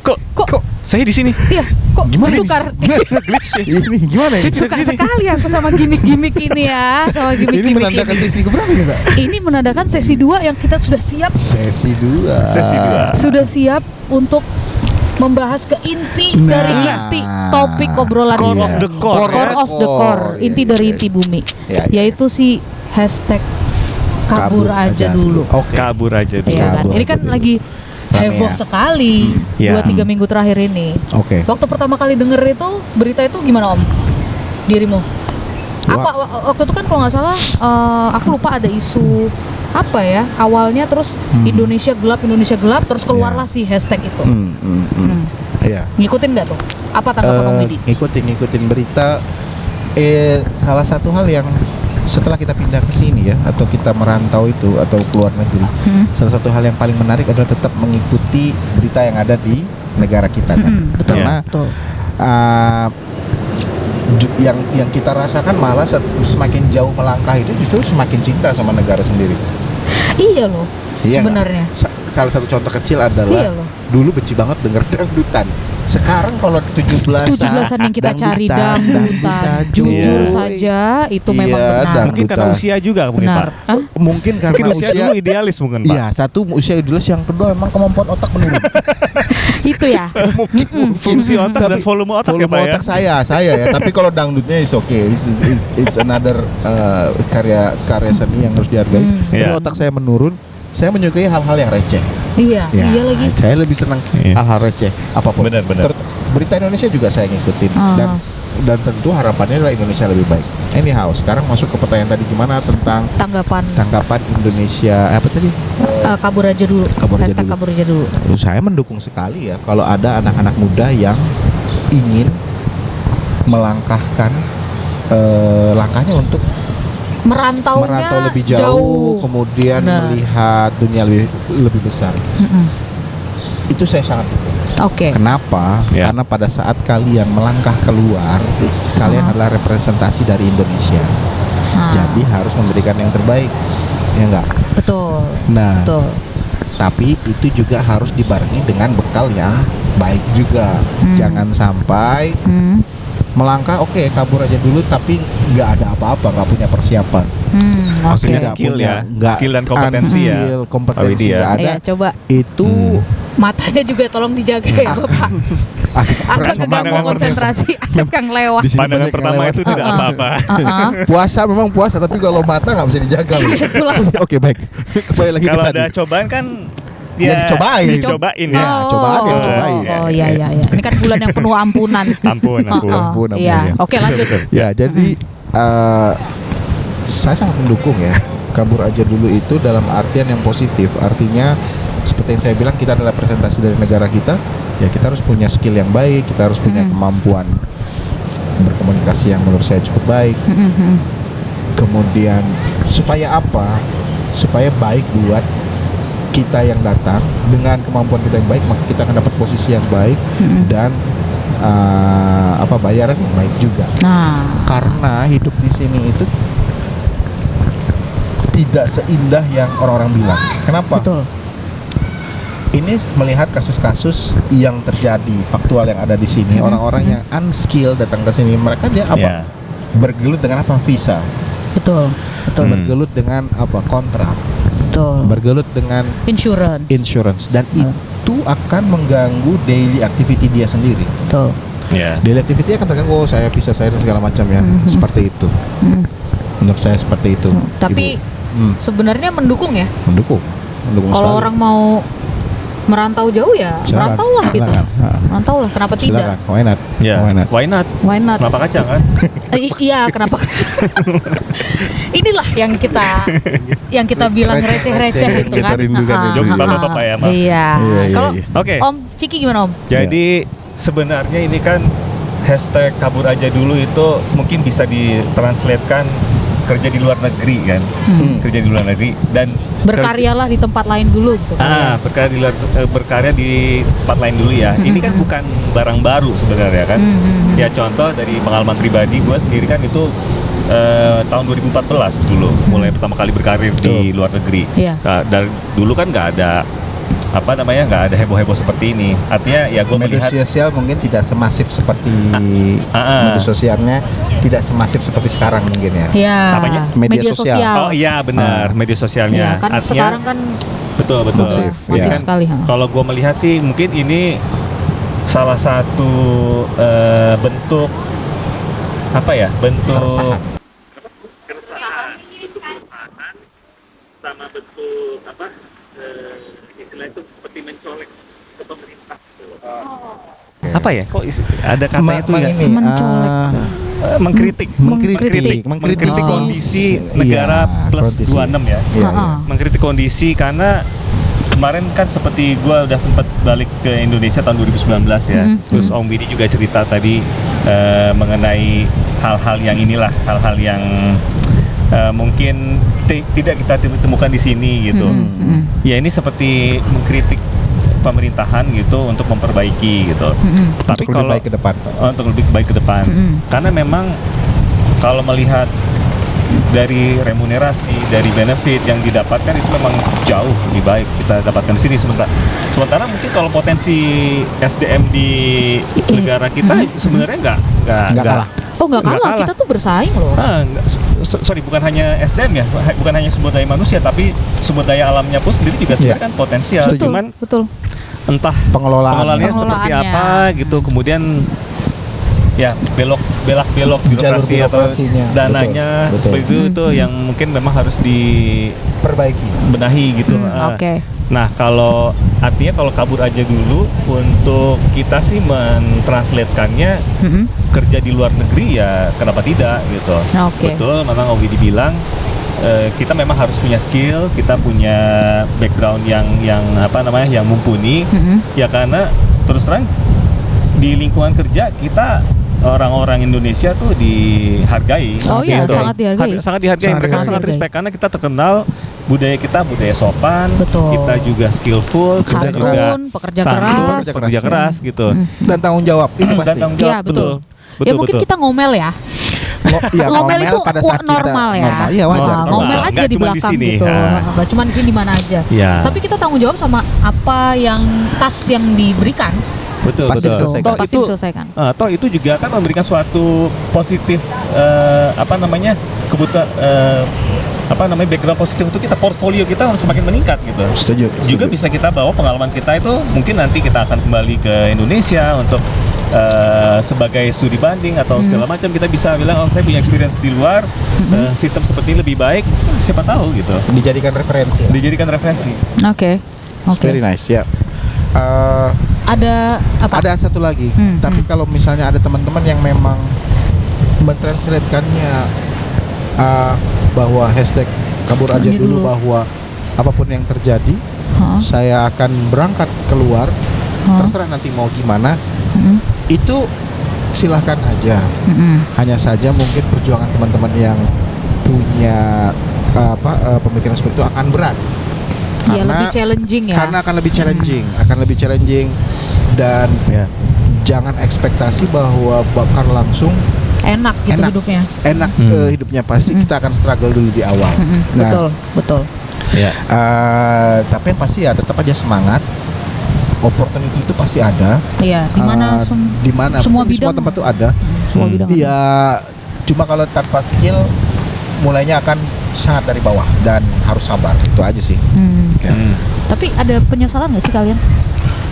Kok saya di sini? iya, kok Gimana ini? tukar? Ini gimana ya? Suka sekali aku sama gimmick-gimmick ini ya, sama Ini gimmick-gimmick menandakan ini. sesi keberapa nih, Kak? Ini menandakan sesi 2 yang kita sudah siap. Sesi 2. Sudah siap untuk membahas ke inti Nah. dari inti topik obrolan Core kita. of the core, Core of the core, inti dari inti bumi, yaitu si hashtag kabur aja dulu. Oke. Kabur aja dulu. Iya kan? Kabur Ini kan aja dulu. lagi heboh ya. sekali Iya. 2-3 minggu terakhir ini. Oke. Waktu pertama kali denger itu berita itu gimana Om? Dirimu? waktu itu kan kalau nggak salah aku lupa ada isu apa ya awalnya, terus Indonesia gelap terus keluarlah si hashtag itu. Iya. Ngikutin nggak tuh? Apa tanggapan Om Widi? Ngikutin berita. Salah satu hal yang setelah kita pindah ke sini ya, atau kita merantau itu atau keluar negeri, salah satu hal yang paling menarik adalah tetap mengikuti berita yang ada di negara kita kan. Betul. Karena Betul. Yang kita rasakan malah semakin jauh melangkah itu justru semakin cinta sama negara sendiri. Iya loh. Iya Sebenarnya. salah satu contoh kecil adalah Iya loh. dulu benci banget denger dangdutan. Sekarang kalau 17-an yang kita cari dangdutan, jujur saja itu memang benar. Mungkin karena usia juga mungkin Benar. Pak. Hah? Mungkin karena Mungkin usia dulu idealis mungkin Pak. Iya, satu usia idealis, yang kedua memang kemampuan otak menurun. Itu ya. mungkin Fungsi otak dan Tapi volume otak ya volume Pak ya. otak saya ya. Tapi kalau dangdutnya is okay. It's another karya seni yang harus dihargai. Tapi Iya. otak saya menurun. Saya menyukai hal-hal yang receh. Iya, Ya, iya lagi. saya lebih senang Iya. hal-hal receh apapun. Benar. Berita Indonesia juga saya ngikutin dan tentu harapannya adalah Indonesia lebih baik. Anyhow, sekarang masuk ke pertanyaan tadi gimana tentang tanggapan Indonesia apa tadi? Kabur aja dulu. Kabur aja Hashtag dulu. kabur aja dulu. Saya mendukung sekali ya kalau ada anak-anak muda yang ingin melangkahkan langkahnya untuk Merantau lebih jauh, kemudian Benar. melihat dunia lebih besar. Itu saya sangat dukung. Oke. Kenapa? Ya. Karena pada saat kalian melangkah keluar, kalian adalah representasi dari Indonesia. Jadi harus memberikan yang terbaik, ya enggak? Betul. Nah, Betul. tapi itu juga harus dibarengi dengan bekal yang baik juga. Jangan sampai melangkah, oke, kabur aja dulu, tapi nggak ada apa-apa, nggak punya persiapan. Maksudnya Nggak skill punya- ya, nggak- skill dan kompetensi ya. skill, Pak kompetensi Widi ya. nggak ada. Iya, coba Itu matanya juga tolong dijaga ya Bapak. Agak keganggu konsentrasi, agak yang lewat. Di sini Pandangan banyak yang pertama lewat. itu tidak apa-apa. Puasa memang puasa, tapi kalau mata nggak bisa dijaga loh. Itulah. Oke, baik. Kembali lagi ke Kalau tadi. ada cobaan kan Ya, dicobain. Dicobain Ya, ya. cobaan ya, Oh, cobain. Oh iya iya iya. Ini kan bulan yang penuh ampunan. Ampun. Ampun, Iya. ya. Oke, lanjut. Ya, jadi saya sangat mendukung ya. Kabur aja dulu itu dalam artian yang positif. Artinya seperti yang saya bilang, kita adalah representasi dari negara kita. Ya, kita harus punya skill yang baik, kita harus punya kemampuan berkomunikasi yang menurut saya cukup baik. Kemudian supaya apa? Supaya baik buat kita yang datang. Dengan kemampuan kita yang baik, maka kita akan dapat posisi yang baik dan bayaran yang baik juga. Nah, Karena hidup di sini itu tidak seindah yang orang-orang bilang. Kenapa? betul. Ini melihat kasus-kasus yang terjadi faktual yang ada di sini. Orang-orang yang unskilled datang ke sini, mereka dia apa? Ya. Bergelut dengan apa? Visa. Betul. Betul. Bergelut dengan apa? Kontrak. Betul. Bergelut dengan Insurance. dan itu akan mengganggu daily activity dia sendiri. Betul. Ya. Daily activity akan terganggu. Oh, saya visa saya dan segala macam ya. Seperti itu. Menurut saya seperti itu. Tapi Ibu. sebenarnya mendukung ya. Mendukung Kalau sekali. orang mau merantau jauh ya, Silakan. merantau lah gitu. Silakan. Merantau lah, kenapa Silakan. tidak? Why not? Ya. Why not? Why not? Why not? Kenapa kacang kan? Iya, kenapa? Inilah yang kita bilang receh-receh itu Kita kan. rindukan itu. Jokes bapak-bapak ya, Maaf. Iya. Iya. Kalau Oke. Om Ciki gimana Om? Jadi sebenarnya ini kan hashtag kabur aja dulu itu mungkin bisa ditranslatekan kerja di luar negeri kan. Kerja di luar negeri dan Berkaryalah di tempat lain dulu gitu kan. berkarya di tempat lain dulu ya. Ini kan bukan barang baru sebenarnya kan. Ya contoh dari pengalaman pribadi gue sendiri kan itu tahun 2014 dulu mulai pertama kali berkarir di luar negeri. Iya. Nah, dari dulu kan nggak ada nggak ada heboh-heboh seperti ini. Artinya ya gue Media melihat sosial mungkin tidak semasif seperti media sosialnya, tidak semasif seperti sekarang mungkin ya. Iya. Apanya? Media sosial. Oh iya benar, media sosialnya. Iya, kan Artinya sekarang kan betul. Masif, masif ya. sekali. Kalau gue melihat sih mungkin ini salah satu bentuk apa ya? Bentuk Keresahan. sama bentuk apa? Istilah itu seperti mencolek ke pemerintah. Apa ya? Kok ada kata itu ya? Ini, Mencolek. mengkritik Mengkritisi. kondisi negara plus 26 ya. Mengkritik kondisi karena kemarin kan seperti gue udah sempat balik ke Indonesia tahun 2019 ya. Terus Om Widi juga cerita tadi mengenai hal-hal yang inilah, hal-hal yang mungkin tidak kita temukan di sini gitu. Ya ini seperti mengkritik pemerintahan gitu untuk memperbaiki gitu. Tapi Untuk kalau lebih baik ke depan. untuk lebih baik ke depan, karena memang kalau melihat dari remunerasi, dari benefit yang didapatkan itu memang jauh lebih baik kita dapatkan di sini. Sementara mungkin kalau potensi SDM di negara kita sebenarnya nggak kalah. Oh nggak kalah, kita tuh bersaing loh. Sorry, bukan hanya SDM ya, bukan hanya sumber daya manusia, tapi sumber daya alamnya pun sendiri juga sebenarnya kan potensial. Cuman Betul. entah Pengelolaannya seperti apa gitu, kemudian ya belok birokrasi atau dananya Betul. seperti itu yang mungkin memang harus Perbaiki. dibenahi gitu. Oke. Nah kalau artinya kalau kabur aja dulu, untuk kita sih mentranslatekannya kerja di luar negeri ya kenapa tidak gitu. Oke. Betul, memang Owi dibilang kita memang harus punya skill, kita punya background yang yang mumpuni. Ya karena terus terang di lingkungan kerja kita orang-orang Indonesia tuh dihargai. Oh iya, sangat dihargai. Sangat dihargai. Mereka sangat respect karena kita terkenal budaya sopan. Betul. Kita juga skillful, kita juga Santun, pekerja keras gitu. Dan tanggung jawab itu pasti. Dan tanggung jawab, Iya, betul. betul. Ya mungkin kita ngomel ya. Ngomel itu pada saat normal ya. Normal, iya wajar. Ngomel Normal. aja Nggak di cuma di belakang sini, gitu. ha. Nggak cuma di sini, di mana aja. Ya. Tapi kita tanggung jawab sama apa yang task yang diberikan. Betul, Pasti betul. diselesaikan. Pasti diselesaikan. Toh itu juga kan memberikan suatu positif kebutuhan background positif untuk kita, portfolio kita semakin meningkat gitu. Setuju. Juga bisa kita bawa pengalaman kita itu, mungkin nanti kita akan kembali ke Indonesia untuk sebagai studi banding atau segala macam, kita bisa bilang saya punya experience di luar, sistem seperti ini lebih baik, siapa tahu gitu. Dijadikan referensi. Dijadikan referensi. Oke. Very nice ya. Ada apa? Ada satu lagi. Tapi kalau misalnya ada teman-teman yang memang mentranslatekannya bahwa hashtag kabur aja dulu, bahwa apapun yang terjadi, saya akan berangkat keluar, terserah nanti mau gimana, itu silahkan aja. Hanya saja mungkin perjuangan teman-teman yang punya pemikiran seperti itu akan berat. Ya, lebih challenging ya. Karena akan lebih challenging, dan jangan ekspektasi bahwa bakal langsung enak hidupnya. Hidupnya pasti kita akan struggle dulu di awal. Betul. Ya. Tapi yang pasti ya tetap aja semangat. Opportunity itu pasti ada. Iya, di mana semua bidang, semua tempat tuh ada. Semua bidang. Iya, cuma kalau tanpa skill mulainya akan sangat dari bawah dan harus sabar. Itu aja sih. Tapi ada penyesalan nggak sih kalian?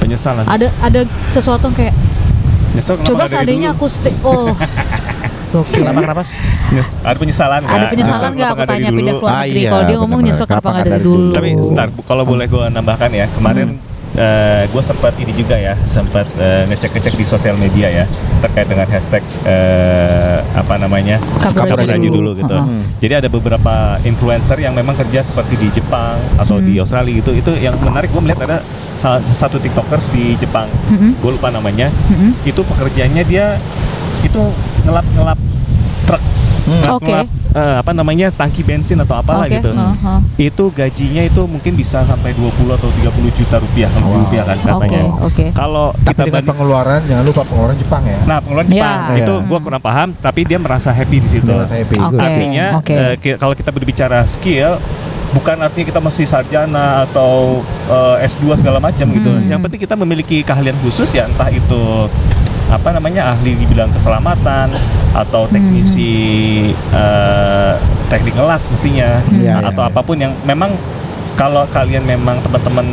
Penyesalan. Ada sesuatu yang kayak Nyesel kenapa coba nggak dari seandainya dulu? aku Gokil. Kenapa? Ada penyesalan nggak? Ada penyesalan nggak? Aku tanya pindah ke luar negeri. Kalau dia ngomong nyesel kenapa nggak dari dulu. Tapi sebentar, kalau boleh gue nambahkan ya, kemarin gue sempat ini juga ya, ngecek di sosial media ya terkait dengan hashtag kabur aja dulu gitu. Jadi ada beberapa influencer yang memang kerja seperti di Jepang atau di Australia gitu. Itu yang menarik, gue melihat ada satu tiktokers di Jepang, gue lupa namanya. Itu pekerjaannya dia itu ngelap truk, tangki bensin atau apalah gitu. Itu gajinya itu mungkin bisa sampai 20 atau 30 juta rupiah, rupiah kan katanya. Kalau kita dengan pengeluaran, jangan lupa pengeluaran Jepang ya. Nah, pengeluaran Jepang itu gue kurang paham, tapi dia merasa happy di situ. Artinya kalau kita berbicara skill, bukan artinya kita mesti sarjana atau S2 segala macam gitu. Yang penting kita memiliki keahlian khusus ya, entah itu ahli di bidang keselamatan atau teknisi teknik ngelas mestinya, atau apapun yang memang kalau kalian memang teman-teman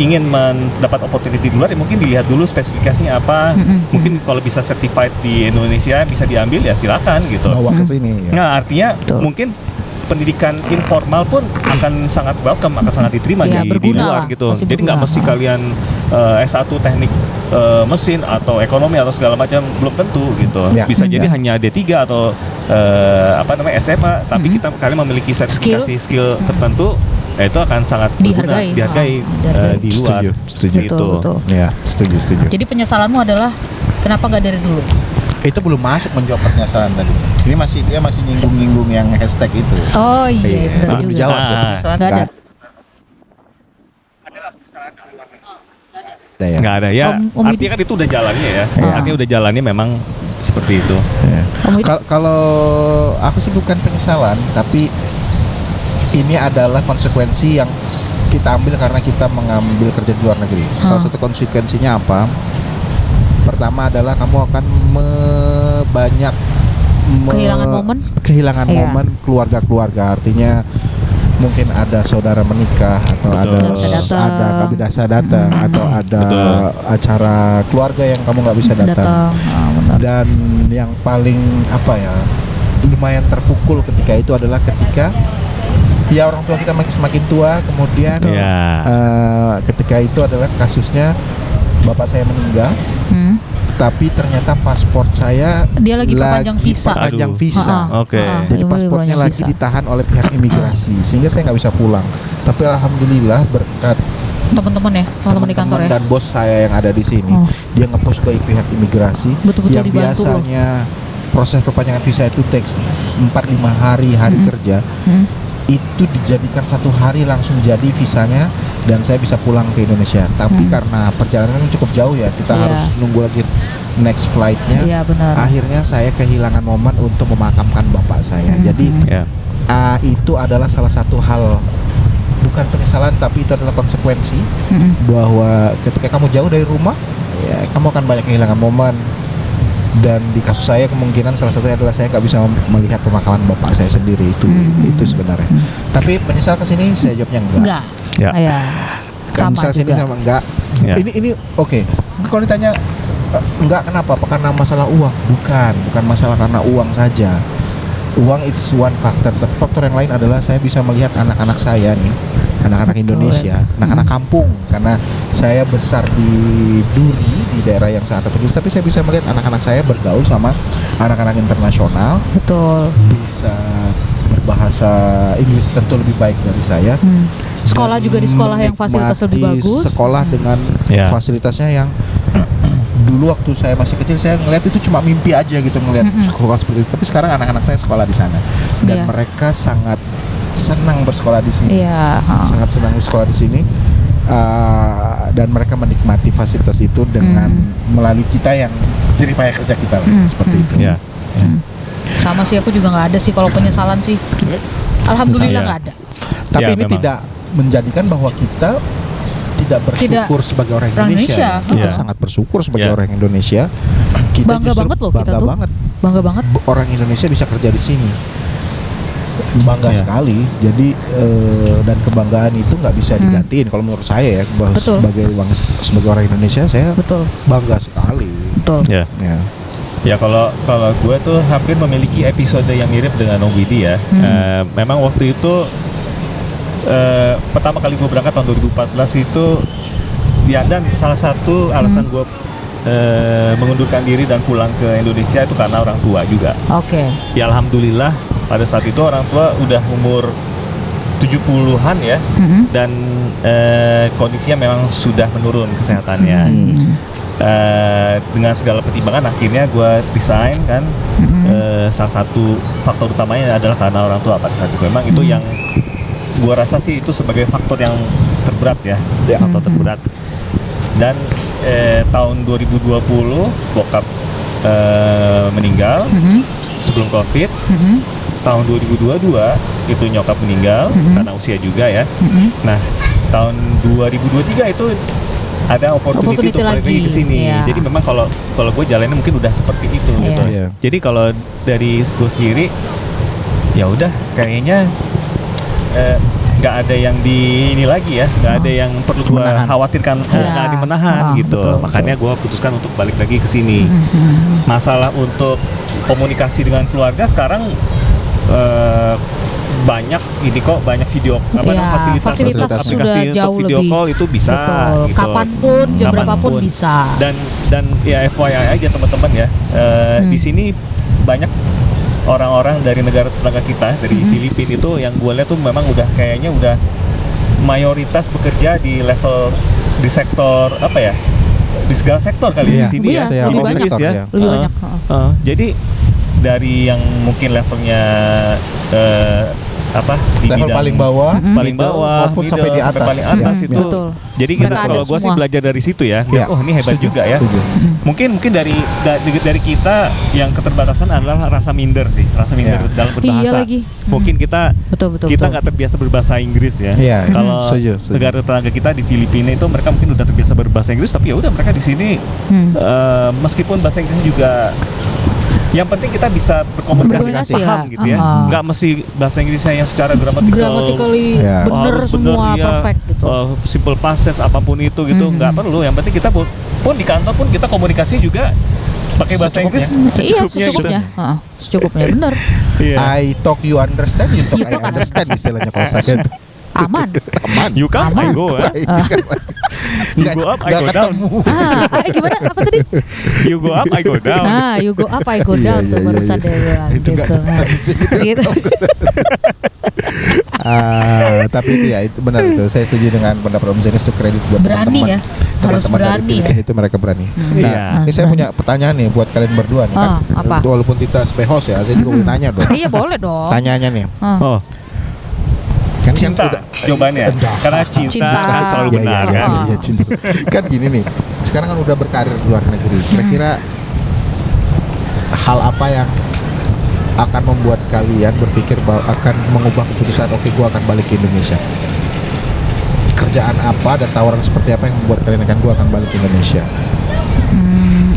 ingin mendapat opportunity di luar, ya mungkin dilihat dulu spesifikasinya apa. Mungkin kalau bisa certified di Indonesia bisa diambil ya silakan gitu. Bawa ke sini. Nah, artinya mungkin pendidikan informal pun akan sangat welcome, akan sangat diterima Ya, di berguna luar lah, gitu. pasti Jadi nggak berguna. mesti kalian S1 teknik mesin atau ekonomi atau segala macam, belum tentu gitu. Ya. Bisa jadi Ya. hanya D3 atau SMA, tapi kalian memiliki sertifikasi skill tertentu, itu akan sangat berguna, Dihargai. dihargai Dihargai. di luar. Setuju. Gitu. Betul. Ya, setuju. Jadi penyesalanmu adalah kenapa nggak dari dulu? Itu belum masuk menjawab penyesalan tadi. Ini dia masih nyinggung-nyinggung yang hashtag itu. Oh iya, benar belum juga. dijawab. Ah. Penyesalan Nggak ada. Ada ya. Nggak ada ya. Om Artinya kan itu udah jalannya ya. Iya. Artinya udah jalannya memang seperti itu. Ya. Om Widi? Kalau aku sih bukan penyesalan, tapi ini adalah konsekuensi yang kita ambil karena kita mengambil kerja di luar negeri. Salah satu konsekuensinya apa? Pertama adalah kamu akan banyak Kehilangan momen? kehilangan Iya. momen keluarga-keluarga. Artinya mungkin ada saudara menikah atau Betul. ada Nggak bisa datang. nggak bisa datang atau ada Betul. acara keluarga yang kamu nggak bisa datang. Benar. Dan yang paling lumayan terpukul ketika itu adalah ketika ya orang tua kita semakin tua, kemudian Ya. ketika itu adalah kasusnya bapak saya meninggal, Hmm. tapi ternyata paspor saya Dia lagi perpanjang visa. perpanjang Aduh. visa. Oke. Jadi paspornya lagi ditahan oleh pihak imigrasi, sehingga saya nggak bisa pulang. Tapi alhamdulillah berkat Teman-teman ya, teman-teman di kantor ya. dan bos saya yang ada di sini, Oh. dia nge-push ke pihak imigrasi Betul-betul yang dibantu loh. biasanya proses perpanjangan visa itu takes 4-5 hari kerja. Itu dijadikan 1 hari langsung jadi visanya dan saya bisa pulang ke Indonesia. Tapi karena perjalanan cukup jauh ya, kita Iya. harus nunggu lagi next flightnya. Iya benar. Akhirnya saya kehilangan momen untuk memakamkan bapak saya. Jadi Ya. itu adalah salah satu hal, bukan penyesalan tapi itu adalah konsekuensi Mm-mm. bahwa ketika kamu jauh dari rumah, ya kamu akan banyak kehilangan momen. Dan di kasus saya kemungkinan salah satunya adalah saya nggak bisa melihat pemakaman bapak saya sendiri itu sebenarnya. Tapi menyesal kesini saya jawabnya enggak. Enggak. Ya. Ya. Sama Menyesal sini juga. sama enggak. Ya. Ini oke. Kalau ditanya enggak kenapa? Apa karena masalah uang? Bukan masalah karena uang saja. Uang it's one factor, tapi faktor yang lain adalah saya bisa melihat anak-anak saya nih, anak-anak Indonesia, anak-anak kampung, karena saya besar di Duri, di daerah yang sangat terpencil, tapi saya bisa melihat anak-anak saya bergaul sama anak-anak internasional, Betul. bisa berbahasa Inggris tentu lebih baik dari saya. Sekolah Dan juga di sekolah yang fasilitas lebih menikmati bagus. Sekolah dengan Ya. fasilitasnya yang dulu waktu saya masih kecil saya ngeliat itu cuma mimpi aja gitu ngeliat sekolah seperti itu. Tapi sekarang anak-anak saya sekolah di sana dan Iya. mereka sangat senang bersekolah di sini. Iya. Sangat senang bersekolah di sini. Dan mereka menikmati fasilitas itu dengan melalui kita yang jerih payah kerja kita lah, seperti itu. Ya. Sama sih, aku juga nggak ada sih kalau penyesalan sih. Alhamdulillah Saya. nggak ada. Tapi Ya, ini memang. tidak menjadikan bahwa kita tidak bersyukur sebagai orang orang Indonesia. Indonesia. Kita Ya. sangat bersyukur sebagai Ya. orang Indonesia. Kita Bangga justru banget loh kita bangga tuh. banget Bangga banget. orang Indonesia bisa kerja di sini. Bangga Ya. sekali. Jadi dan kebanggaan itu nggak bisa digantiin. Kalau menurut saya ya, bahwa Betul. sebagai orang Indonesia saya Betul. bangga sekali. Betul. Ya. Ya. Ya kalau gue tuh hampir memiliki episode yang mirip dengan Om Widi ya. Memang waktu itu pertama kali gue berangkat tahun 2014 itu ya, dan salah satu alasan gue mengundurkan diri dan pulang ke Indonesia itu karena orang tua juga. Oke. Ya alhamdulillah pada saat itu orang tua udah umur 70-an ya, dan kondisinya memang sudah menurun kesehatannya. Dengan segala pertimbangan akhirnya gue resign kan. Salah satu faktor utamanya adalah karena orang tua pada saat itu. Memang itu yang gue rasa sih itu sebagai faktor yang terberat ya, faktor terberat. Dan tahun 2020 bokap meninggal sebelum COVID. Tahun 2022 itu nyokap meninggal karena usia juga ya. Nah tahun 2023 itu ada opportunity untuk balik lagi ke sini. Iya. Jadi memang kalau gue jalannya mungkin udah seperti itu gitu. Iya. Jadi kalau dari gue sendiri ya udah kayaknya nggak ada yang di ini lagi ya, nggak ada yang perlu gue Menahan. khawatirkan, Iya. nggak ada menahan gitu. Betul, Makanya gue putuskan untuk balik lagi ke sini. Masalah untuk komunikasi dengan keluarga sekarang banyak video Iya, fasilitas fasilitas aplikasi sudah jauh untuk video lebih. call itu bisa Betul. gitu. Kapanpun, jam berapapun bisa. Dan ya FYI aja teman-teman ya, di sini banyak orang-orang dari negara tetangga kita dari Filipina itu yang gue lihat tuh memang kayaknya udah mayoritas bekerja di sektor apa ya, di segala sektor kali Iya, di sini iya, ya, lebih di banyak. bisnis ya. Lebih banyak. Jadi dari yang mungkin levelnya di Level bidang paling bawah, paling middle, bawah, maupun middle, sampai di atas. paling atas Ya. itu. Betul. Jadi kita Mereka ada kalau gue sih semua. belajar dari situ ya. Ya, Oh ini hebat setuju, juga ya. setuju. Mungkin dari kita yang keterbatasan adalah rasa minder sih, rasa minder Ya. dalam berbahasa. Iya lagi. Mungkin kita Betul. nggak terbiasa berbahasa Inggris ya. Iya, Kalau setuju. negara tetangga kita di Filipina itu mereka mungkin udah terbiasa berbahasa Inggris, tapi ya udah mereka di sini meskipun bahasa Inggris juga, yang penting kita bisa berkomunikasi Berkomunikasi paham ya. gitu ya. Nggak mesti bahasa Inggrisnya yang secara Grammatically Ya. bener harus semua bener, ya. perfect gitu. Simple past tense apapun itu gitu nggak perlu. Yang penting kita pun di kantor pun kita komunikasi juga pakai bahasa Secukupnya. Inggris Iya, secukupnya gitu. secukupnya. Secukupnya bener. Iya. I talk you understand, you talk You I talk, I understand istilahnya kalau saya tuh. Aman. Aman. You come, I Aman. go ya. You go up, I go down. ketemu. Gimana? Apa tadi? You go up, I go down. Nah, you go up, I go Iya, down tuh iya, barusan iya. dia bilang Itu gitu. nggak jelas itu. Gitu. Tapi itu benar itu. Saya setuju dengan pendapat Om Zenis, itu kredit buat Berani teman-teman. ya. Harus Teman-teman dari berani ya. Filipina itu mereka berani. Iya. Nah, ini saya punya pertanyaan nih buat kalian berdua nih kan. Apa? Walaupun kita sebagai host ya, saya juga boleh nanya dong. Iya boleh dong. Tanyanya nih. Oh, Kan cinta jawabannya. Enggak. Karena cinta kan selalu Iya, benar iya, kan. iya, cinta. Kan gini nih. Sekarang kan udah berkarir di luar negeri. Kira-kira hal apa yang akan membuat kalian berpikir bahwa akan mengubah keputusan, oke, gua akan balik ke Indonesia? Kerjaan apa dan tawaran seperti apa yang membuat kalian gua akan balik ke Indonesia?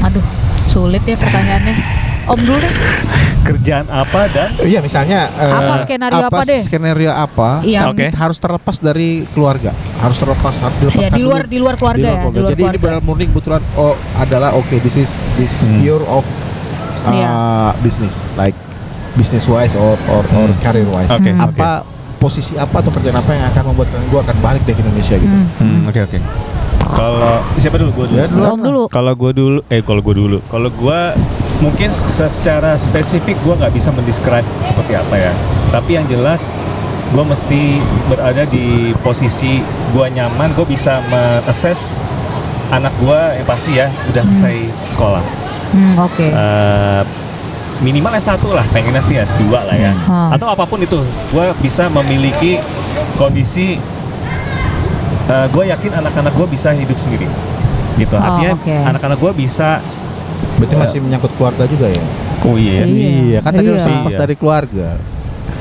Aduh, sulit ya pertanyaannya. Om dulu deh. Kerjaan apa dan Iya, misalnya Apa skenario apa deh? Skenario apa Iya. Oke. harus terlepas dari keluarga, harus dilepaskan Ya di luar dulu. keluarga Di ya. luar Di luar Jadi ini keluarga. benar murni kebetulan adalah this is pure of Iya. business, like business wise or career wise. Oke, Apa posisi apa atau kerjaan apa yang akan membuat gue akan balik dari Indonesia gitu? Oke. Kalau siapa dulu? Gue dulu. Ya, dulu. Om dulu. Kalau gue mungkin secara spesifik gue nggak bisa mendescribe seperti apa ya. Tapi yang jelas gue mesti berada di posisi gue nyaman, gue bisa men-assess anak gue yang pasti ya udah selesai sekolah. Oke. Minimal S1 lah, pengennya sih S2 lah ya. Atau apapun itu, gue bisa memiliki kondisi gue yakin anak-anak gue bisa hidup sendiri. Gitu. Artinya oke. anak-anak gue bisa. Berarti masih menyangkut keluarga juga ya? Oh iya. Iya. Kan tadi Iya. harus terlepas Iya. dari keluarga.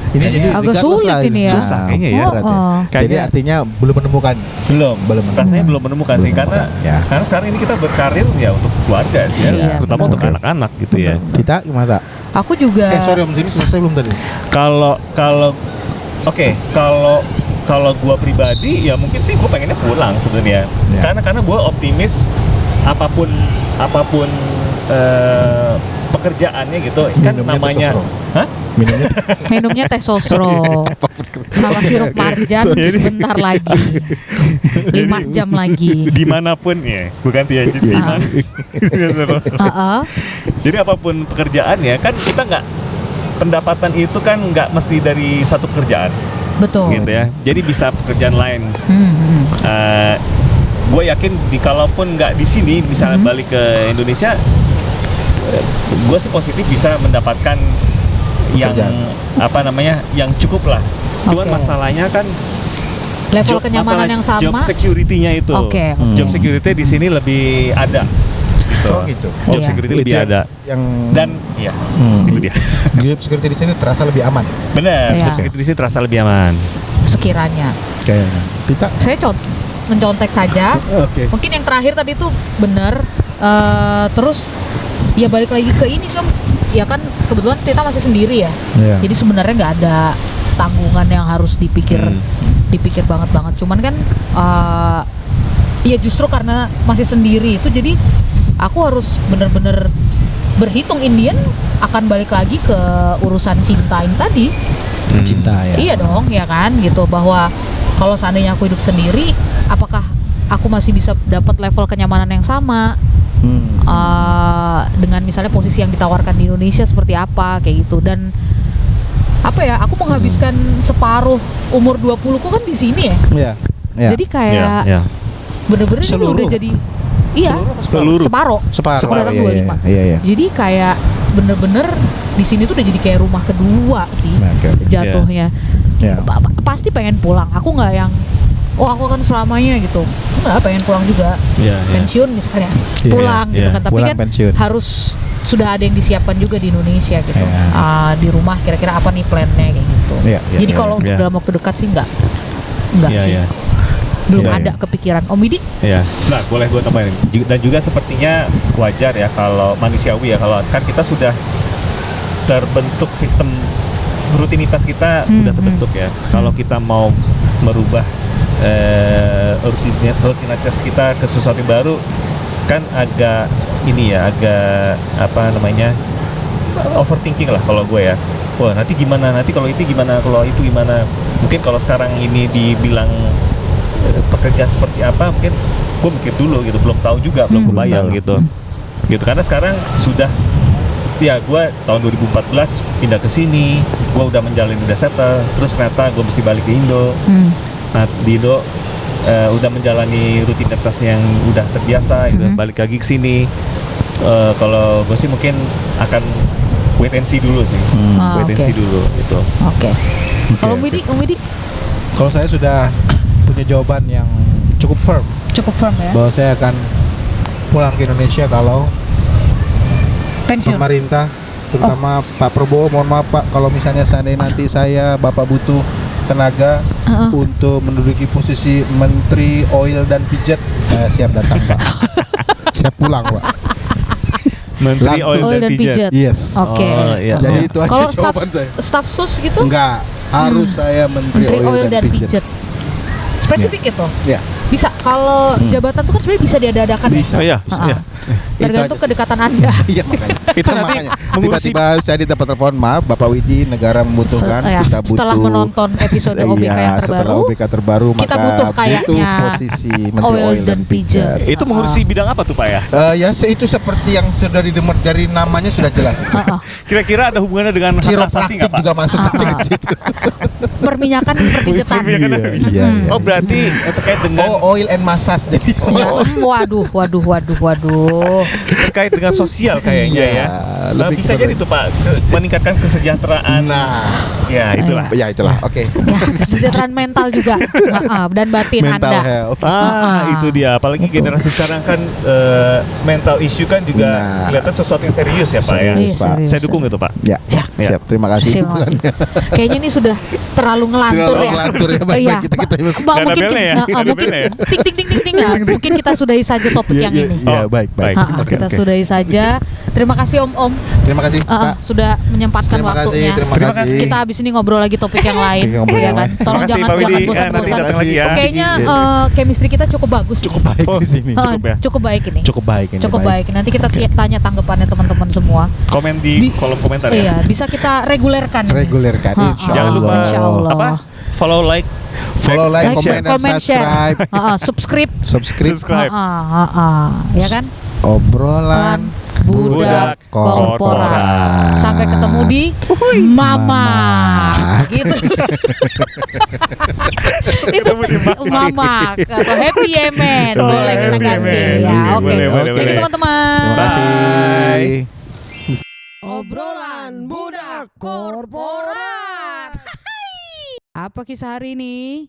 Ini Kayaknya jadi agak regardless sulit lah ini ya. Susah kayaknya ya. berat ya. Jadi Kayaknya artinya belum menemukan. belum menemukan. rasanya belum menemukan sih, Belum karena menemukan, ya. karena sekarang ini kita berkarir ya untuk keluarga sih ya, Iya, terutama benar. untuk anak-anak gitu ya. Kita gimana? Aku juga. Sorry Om, ini selesai belum tadi? Kalau gua pribadi ya mungkin sih gua pengennya pulang sebenarnya. Ya. Karena gua optimis apapun pekerjaannya gitu kan Minumnya namanya. testosteron. Hah? Minumnya Minumnya teh sosro sama sirup marjan sebentar lagi 5 jam lagi. Dimanapun ya, bukan dia di mana. Jadi apapun pekerjaannya kan kita nggak, pendapatan itu kan nggak mesti dari satu pekerjaan Betul. gitu ya. Jadi bisa pekerjaan lain. Gue yakin kalaupun nggak di sini, misalnya balik ke Indonesia, gue sih positif bisa mendapatkan yang Pekerjaan. yang cukup lah. Cuman Oke. masalahnya kan Level kenyamanan masalah yang sama. job security-nya itu. Oke. Job security di sini lebih ada. Gitu. Oh gitu. Job Iya. security Itu lebih ada. Yang Dan ya, itu dia. job security di sini terasa lebih aman Bener, Iya. job security di sini terasa lebih aman. Sekiranya. kayaknya. Kita Saya mencontek saja. oke. Mungkin yang terakhir tadi itu benar. Terus ya balik lagi ke ini sih Om. Ya kan kebetulan Tita masih sendiri ya. Iya. Jadi sebenarnya nggak ada tanggungan yang harus dipikir banget. Cuman kan ya justru karena masih sendiri itu jadi aku harus bener-bener berhitung Indian akan balik lagi ke urusan cinta ini tadi. Cinta ya. Iya dong, ya kan gitu, bahwa kalau seandainya aku hidup sendiri, apakah aku masih bisa dapat level kenyamanan yang sama dengan misalnya posisi yang ditawarkan di Indonesia seperti apa kayak gitu. Dan apa ya, aku menghabiskan separuh umur 20-ku kan di sini ya. Iya. Iya. Jadi kayak Iya. bener-bener ini Seluruh. udah jadi Seluruh. separuh. Separuh. Aku datang Iya, 25. Iya, iya. Jadi kayak bener-bener di sini tuh udah jadi kayak rumah kedua sih Nah, oke. jatuhnya. Iya. Pasti pengen pulang. Aku nggak yang aku akan selamanya gitu. Nggak, pengen pulang juga. Iya, iya. Pensiun misalnya, Iya, pulang iya. gitu kan. Tapi Pulang kan pensiun. harus sudah ada yang disiapkan juga di Indonesia gitu. Iya. Di rumah kira-kira apa nih plannya kayak gitu. Iya, iya, Jadi iya, kalau iya. dalam waktu dekat sih nggak Iya, sih. iya. Belum Iya, ada iya. kepikiran. Om Widi? Iya. Nah, boleh gue tambahin. Dan juga sepertinya wajar ya kalau manusiawi ya, kalau kan kita sudah terbentuk sistem rutinitas kita udah terbentuk ya. Kalau kita mau merubah rutinitas kita ke sesuatu yang baru, kan agak ini ya, agak apa namanya, overthinking lah kalau gue ya. Wah, nanti gimana, nanti kalau itu gimana, kalau itu gimana. Mungkin kalau sekarang ini dibilang pekerja seperti apa, mungkin gue mikir dulu gitu, belum tahu juga, belum kebayang gitu. Karena sekarang sudah, ya gue tahun 2014 pindah ke sini, gue udah menjalani, udah settle, terus ternyata gue mesti balik ke Indo. Nah, di Indo udah menjalani rutinitas yang udah terbiasa, gitu, balik lagi ke sini. Kalau gue sih mungkin akan wait and see dulu sih, wait and see dulu gitu. Oke. Kalau Om Widi? Kalau saya sudah punya jawaban yang cukup firm Cukup firm ya. bahwa saya akan pulang ke Indonesia kalau Pensiun. pemerintah, terutama Pak Prabowo, mohon maaf Pak, kalau misalnya seandainya nanti Bapak butuh tenaga untuk menduduki posisi Menteri Oil dan Pijat, saya siap datang Pak. Saya pulang Pak. Menteri Langsung. Oil dan Pijat. Yes. Oke. Oh, iya. Jadi itu aja Kalau jawaban saya. staf sus gitu? Enggak, harus saya Menteri Oil dan Pijat. Spesifik itu. Ya, Bisa. Kalau jabatan tuh kan sebenarnya bisa diadakan. bisa. Oh iya, iya. Tergantung Itu aja sih. kedekatan Anda. Iya makanya. Itu nanti makanya. mengurusi- Tiba-tiba saya dapat telepon, maaf Bapak Widi, negara membutuhkan, Ya, kita butuh. setelah menonton episode OBK yang Setelah terbaru, OBK terbaru, kita maka butuh kayaknya posisi Menteri Oil dan Pijat. Itu mengurusi bidang apa tuh Pak ya? Ya, itu seperti yang sudah didengar dari namanya sudah jelas. Kira-kira ada hubungannya dengan hak asasi Chiropractic nggak Pak? juga masuk ke situ. Perminyakan perpijetan. Perminyakan. Iya, iya. Oh berarti terkait dengan Oh, oil and massage jadi. Ya, waduh. terkait dengan sosial kayaknya Iya, ya. lebih Bisa ke- jadi tuh Pak, meningkatkan kesejahteraan. Nah, Ya itulah. ya itulah. Oke. Ya, kesejahteraan mental juga. Dan batin Mental Anda. health. Itu dia. Apalagi generasi sekarang kan mental issue kan juga Nah. kelihatan sesuatu yang serius ya Pak ya. Serius, Iya, Pak. serius. Saya dukung itu Pak. Ya, Ya. siap. Terima kasih. Terima kasih. Kayaknya ini sudah terlalu ngelantur Terlalu ya. ngelantur ya, baik-baik Iya. kita- Mbak, Nggak ada mungkin belnya ya? Nggak ada mungkin belnya ya? ting ya. Mungkin kita sudahi saja topik yang ini. Iya, Oh, baik. baik. Oke, Kita oke. sudahi saja. Terima kasih Om. Terima kasih, Pak. Sudah menyempatkan Terima kasih, waktunya. terima kasih. Kita habis ini ngobrol lagi topik yang lain. Oke, ngobrol Ya yang kan? lain. Tolong Terima kasih, jangan Pak Widi. bosan-bosan. Nanti datang lagi ya. Kayaknya Iya. chemistry kita cukup bagus. Cukup baik Oh, di sini. cukup ya? Cukup baik ini. Cukup baik ini. Cukup baik. Nanti kita tanya tanggapannya teman-teman semua. Komen di kolom komentar ya. Iya, bisa kita regulerkan. Regulerkan, insya Jangan lupa Insya Allah. apa? Follow, like, Follow, like, Share, comment, dan subscribe. Subscribe. Subscribe. Ya kan? Obrolan Budak korporat. Sampai ketemu di Mama. Gitu. Itu Mama atau Happy Yemen. Oh, Boleh kita Happy ganti Yemen. ya. Oke. Boleh, boleh, Jadi boleh. teman-teman. Terima kasih. Obrolan budak korporat. Apa kisah hari ini?